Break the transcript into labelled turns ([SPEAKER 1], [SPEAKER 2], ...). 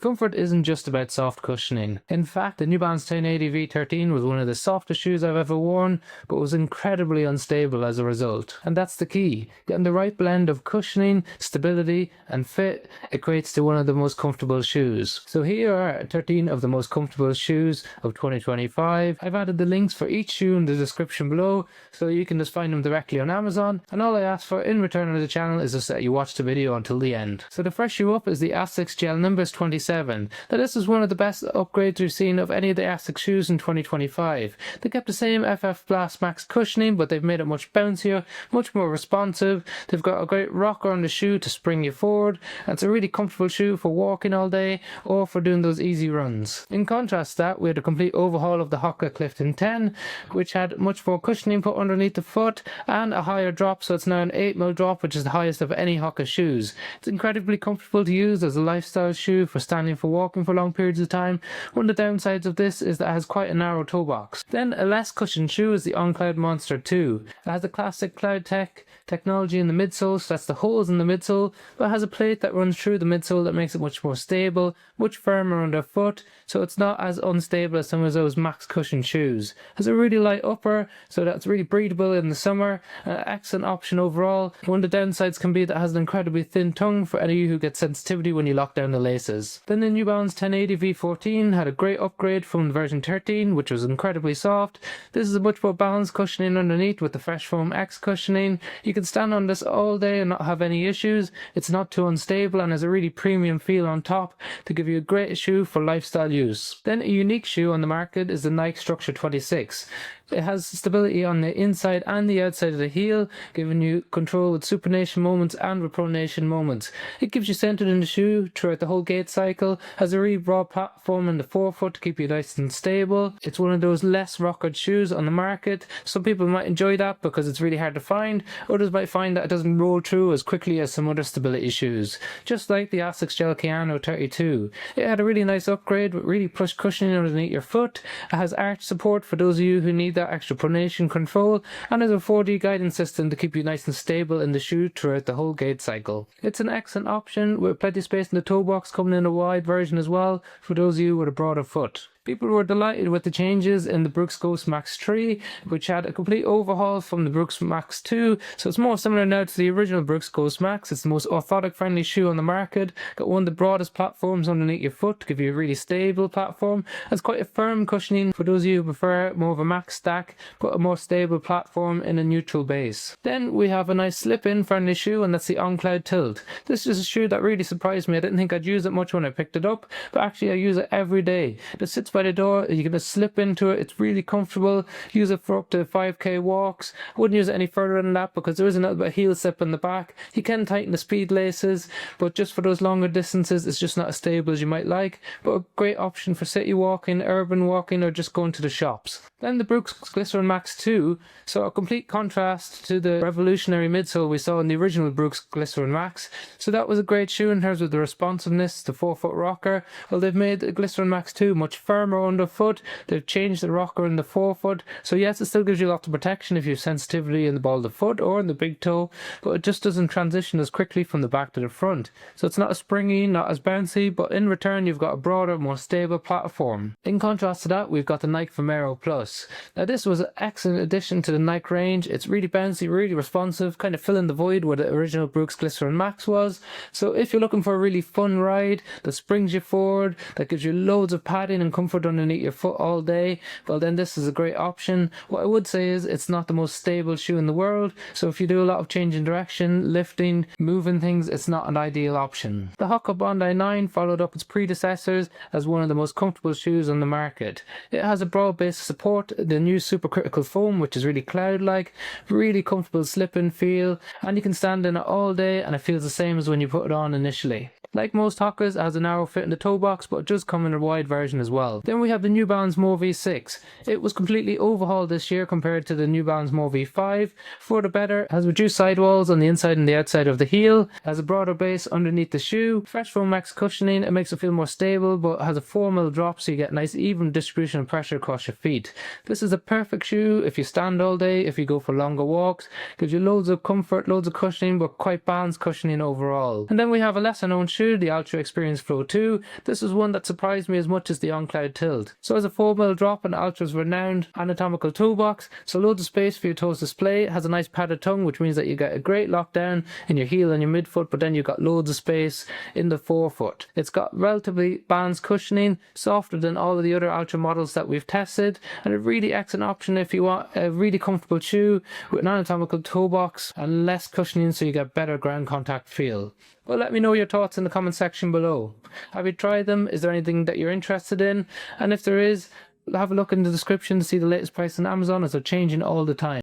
[SPEAKER 1] Comfort isn't just about soft cushioning. In fact, the New Balance 1080 V13 was one of the softest shoes I've ever worn, but was incredibly unstable as a result. And that's the key. Getting the right blend of cushioning, stability, and fit equates to one of the most comfortable shoes. So here are 13 of the most comfortable shoes of 2025. I've added the links for each shoe in the description below, so you can just find them directly on Amazon. And all I ask for in return on the channel is just that you watch the video until the end. So the first shoe up is the ASICS Gel-Nimbus 27. Now this is one of the best upgrades we've seen of any of the ASICS shoes in 2025. They kept the same FF Blast Max cushioning, but they've made it much bouncier, much more responsive. They've got a great rocker on the shoe to spring you forward, and it's a really comfortable shoe for walking all day or for doing those easy runs. In contrast to that, we had a complete overhaul of the Hoka Clifton 10, which had much more cushioning put underneath the foot and a higher drop, so it's now an 8mm drop, which is the highest of any Hoka shoes. It's incredibly comfortable to use as a lifestyle shoe for standing for walking for long periods of time. One of the downsides of this is that it has quite a narrow toe box. Then a less cushioned shoe is the Cloudmonster 2. It has the classic Cloudtech technology in the midsole, so that's the holes in the midsole, but it has a plate that runs through the midsole that makes it much more stable, much firmer underfoot, so it's not as unstable as some of those max cushion shoes. It has a really light upper, so that's really breathable in the summer. An excellent option overall. One of the downsides can be that it has an incredibly thin tongue for any of you who get sensitivity when you lock down the laces. Then the New Balance 1080 V14 had a great upgrade from the version 13, which was incredibly soft. This is a much more balanced cushioning underneath with the Fresh Foam X cushioning. You can stand on this all day and not have any issues. It's not too unstable and has a really premium feel on top to give you a great shoe for lifestyle use. Then a unique shoe on the market is the Nike Structure 26. It has stability on the inside and the outside of the heel, giving you control with supination moments and with pronation moments. It gives you centered in the shoe throughout the whole gait cycle, has a really broad platform in the forefoot to keep you nice and stable. It's one of those less rockered shoes on the market. Some people might enjoy that because it's really hard to find, others might find that it doesn't roll through as quickly as some other stability shoes. Just like the ASICS Gel-Kayano 32. It had a really nice upgrade with really plush cushioning underneath your foot. It has arch support for those of you who need that extra pronation control, and has a 4D guidance system to keep you nice and stable in the shoe throughout the whole gait cycle. It's an excellent option with plenty of space in the toe box, coming in a wide version as well for those of you with a broader foot. People were delighted with the changes in the Brooks Ghost Max 3, which had a complete overhaul from the Brooks Max 2, so it's more similar now to the original Brooks Ghost Max. It's the most orthotic friendly shoe on the market, got one of the broadest platforms underneath your foot to give you a really stable platform. It's quite a firm cushioning for those of you who prefer more of a max stack, but a more stable platform in a neutral base. Then we have a nice slip-in friendly shoe, and that's the Cloudtilt. This is a shoe that really surprised me. I didn't think I'd use it much when I picked it up, but actually I use it every day. It sits by the door, you can just slip into it. It's really comfortable. Use it for up to 5k walks. I wouldn't use it any further than that because there is a little bit of heel slip in the back. You can tighten the speed laces, but just for those longer distances it's just not as stable as you might like, but a great option for city walking, urban walking, or just going to the shops. Then the Brooks Glycerin Max 2, so a complete contrast to the revolutionary midsole we saw in the original Brooks Glycerin Max. So that was a great shoe in terms of the responsiveness, the forefoot rocker. Well, they've made the Glycerin Max 2 much firmer underfoot. They've changed the rocker in the forefoot, so yes, it still gives you lots of protection if you have sensitivity in the ball of the foot or in the big toe, but it just doesn't transition as quickly from the back to the front. So it's not as springy, not as bouncy, but in return you've got a broader, more stable platform. In contrast to that, we've got the Nike Vomero Plus. Now this was an excellent addition to the Nike range. It's really bouncy, really responsive, kind of filling the void where the original Brooks Glycerin Max was. So if you're looking for a really fun ride that springs you forward, that gives you loads of padding and comfort underneath your foot all day, well then this is a great option. What I would say is it's not the most stable shoe in the world, so if you do a lot of changing direction, lifting, moving things, it's not an ideal option. The Hoka Bondi 9 followed up its predecessors as one of the most comfortable shoes on the market. It has a broad base support, the new supercritical foam, which is really cloud-like, really comfortable slip-in feel, and you can stand in it all day and it feels the same as when you put it on initially. Like most Hokas, it has a narrow fit in the toe box, but it does come in a wide version as well. Then we have the New Balance Mo V6. It was completely overhauled this year compared to the New Balance Mo V5. For the better, it has reduced sidewalls on the inside and the outside of the heel, has a broader base underneath the shoe, Fresh Foam Max cushioning. It makes it feel more stable, but has a 4mm drop so you get nice even distribution of pressure across your feet. This is a perfect shoe if you stand all day, if you go for longer walks. Gives you loads of comfort, loads of cushioning, but quite balanced cushioning overall. And then we have a lesser known shoe, shoe, the Ultra Experience Flow 2. This was one that surprised me as much as the Cloudtilt. So as a 4mm drop in Ultra's renowned Anatomical toolbox, so loads of space for your toes to display. It has a nice padded tongue, which means that you get a great lockdown in your heel and your midfoot, but then you've got loads of space in the forefoot. It's got relatively balanced cushioning, softer than all of the other Ultra models that we've tested, and a really excellent option if you want a really comfortable shoe with an anatomical toe box and less cushioning so you get better ground contact feel. Well, let me know your thoughts in the comment section below. Have you tried them? Is there anything that you're interested in? And if there is, have a look in the description to see the latest price on Amazon, as they're changing all the time.